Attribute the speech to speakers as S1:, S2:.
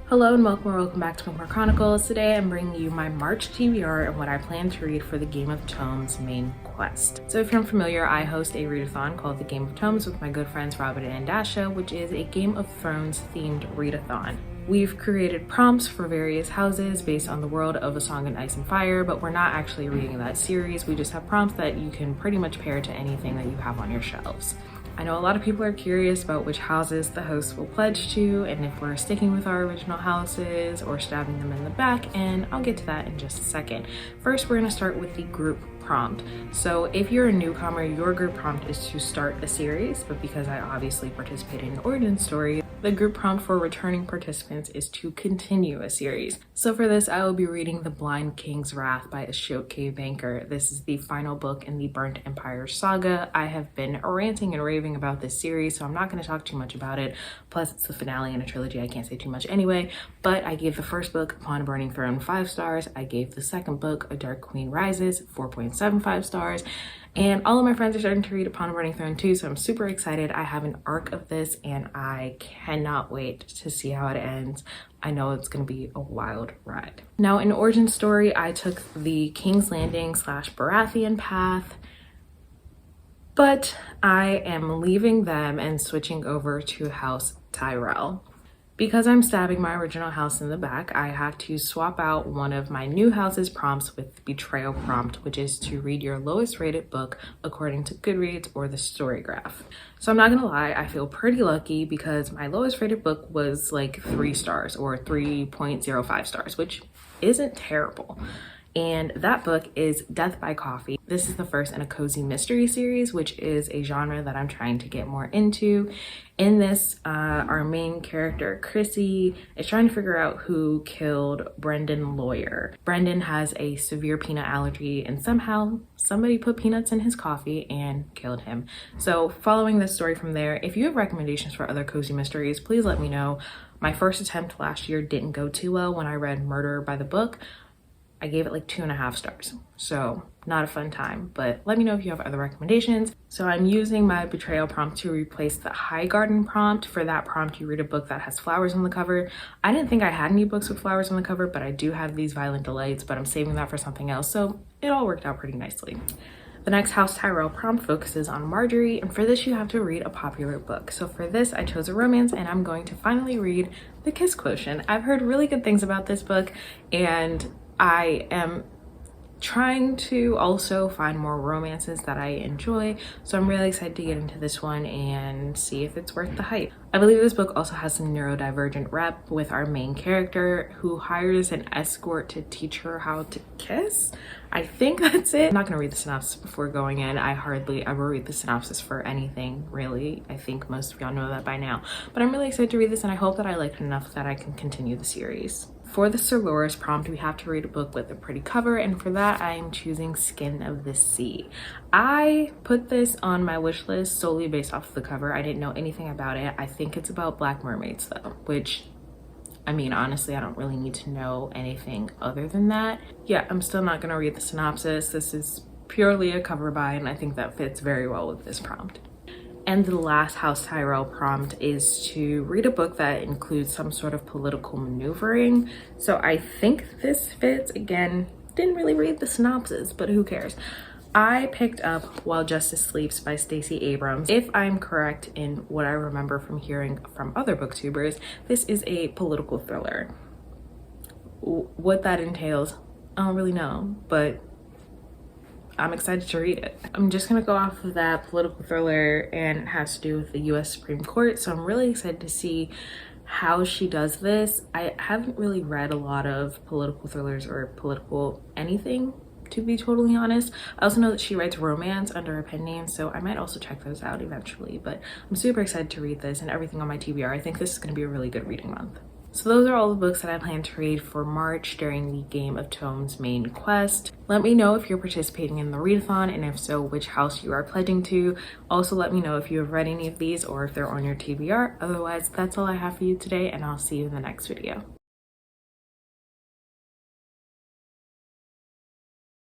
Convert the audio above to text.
S1: Hello and welcome back to Bookmark Chronicles. Today I'm bringing you my March TBR and what I plan to read for the Game of Tomes main quest. So if you're unfamiliar, I host a readathon called the Game of Tomes with my good friends Robin and Dasha, which is a Game of Thrones themed readathon. We've created prompts for various houses based on the world of A Song in Ice and Fire, but we're not actually reading that series. We just have prompts that you can pretty much pair to anything that you have on your shelves. I know a lot of people are curious about which houses the host will pledge to and if we're sticking with our original houses or stabbing them in the back, and I'll get to that in just a second. First, we're going to start with the group prompt. So if you're a newcomer, your group prompt is to start a series, but because I obviously participated in an origin story, the group prompt for returning participants is to continue a series. So for this, I will be reading The Blind King's Wrath by Ashok K. Banker. This is the final book in the Burnt Empire saga. I have been ranting and raving about this series, so I'm not going to talk too much about it. Plus, it's the finale in a trilogy. I can't say too much anyway, but I gave the first book, Upon a Burning Throne, 5 stars. I gave the second book, A Dark Queen Rises, 4.75 stars. And all of my friends are starting to read Upon a Burning Throne too, so I'm super excited. I have an arc of this and I cannot wait to see how it ends. I know it's going to be a wild ride. Now, in origin story, I took the King's Landing / Baratheon path, but I am leaving them and switching over to House Tyrell. Because I'm stabbing my original house in the back, I had to swap out one of my new house's prompts with the betrayal prompt, which is to read your lowest rated book according to Goodreads or the StoryGraph. So I'm not gonna lie, I feel pretty lucky because my lowest rated book was like 3 stars or 3.05 stars, which isn't terrible. And that book is Death by Coffee. This is the first in a cozy mystery series, which is a genre that I'm trying to get more into. In this, our main character, Chrissy, is trying to figure out who killed Brendan Lawyer. Brendan has a severe peanut allergy and somehow somebody put peanuts in his coffee and killed him. So following this story from there, if you have recommendations for other cozy mysteries, please let me know. My first attempt last year didn't go too well when I read Murder by the Book. I gave it like 2.5 stars, so not a fun time, but let me know if you have other recommendations. So I'm using my betrayal prompt to replace the High Garden prompt. For that prompt, you read a book that has flowers on the cover. I didn't think I had any books with flowers on the cover, but I do have these Violent Delights, but I'm saving that for something else, so it all worked out pretty nicely. The next House Tyrell prompt focuses on Marjorie, and for this you have to read a popular book. So for this, I chose a romance, and I'm going to finally read The Kiss Quotient. I've heard really good things about this book, and I am trying to also find more romances that I enjoy, so I'm really excited to get into this one and see if it's worth the hype. I believe this book also has some neurodivergent rep with our main character who hires an escort to teach her how to kiss. I think that's it. I'm not gonna read the synopsis before going in. I hardly ever read the synopsis for anything, really. I think most of y'all know that by now, but I'm really excited to read this and I hope that I like it enough that I can continue the series. For the Sir Loris prompt, we have to read a book with a pretty cover, and for that I am choosing Skin of the Sea. I put this on my wish list solely based off of the cover. I didn't know anything about it. I think it's about black mermaids though, which, I mean, honestly, I don't really need to know anything other than that. Yeah, I'm still not gonna read the synopsis. This is purely a cover buy, and I think that fits very well with this prompt. And the last House Tyrell prompt is to read a book that includes some sort of political maneuvering. So I think this fits. Again, didn't really read the synopsis, but who cares? I picked up While Justice Sleeps by Stacey Abrams. If I'm correct in what I remember from hearing from other booktubers, this is a political thriller. What that entails, I don't really know, but I'm excited to read it. I'm just gonna go off of that political thriller, and it has to do with the US Supreme Court, so I'm really excited to see how she does this. I haven't really read a lot of political thrillers or political anything, to be totally honest. I also know that she writes romance under a pen name, so I might also check those out eventually, but I'm super excited to read this and everything on my TBR. I think this is gonna be a really good reading month. So those are all the books that I plan to read for March during the Game of Tomes main quest. Let me know if you're participating in the readathon, and if so, which house you are pledging to. Also let me know if you have read any of these or if they're on your TBR. Otherwise, that's all I have for you today, and I'll see you in the next video.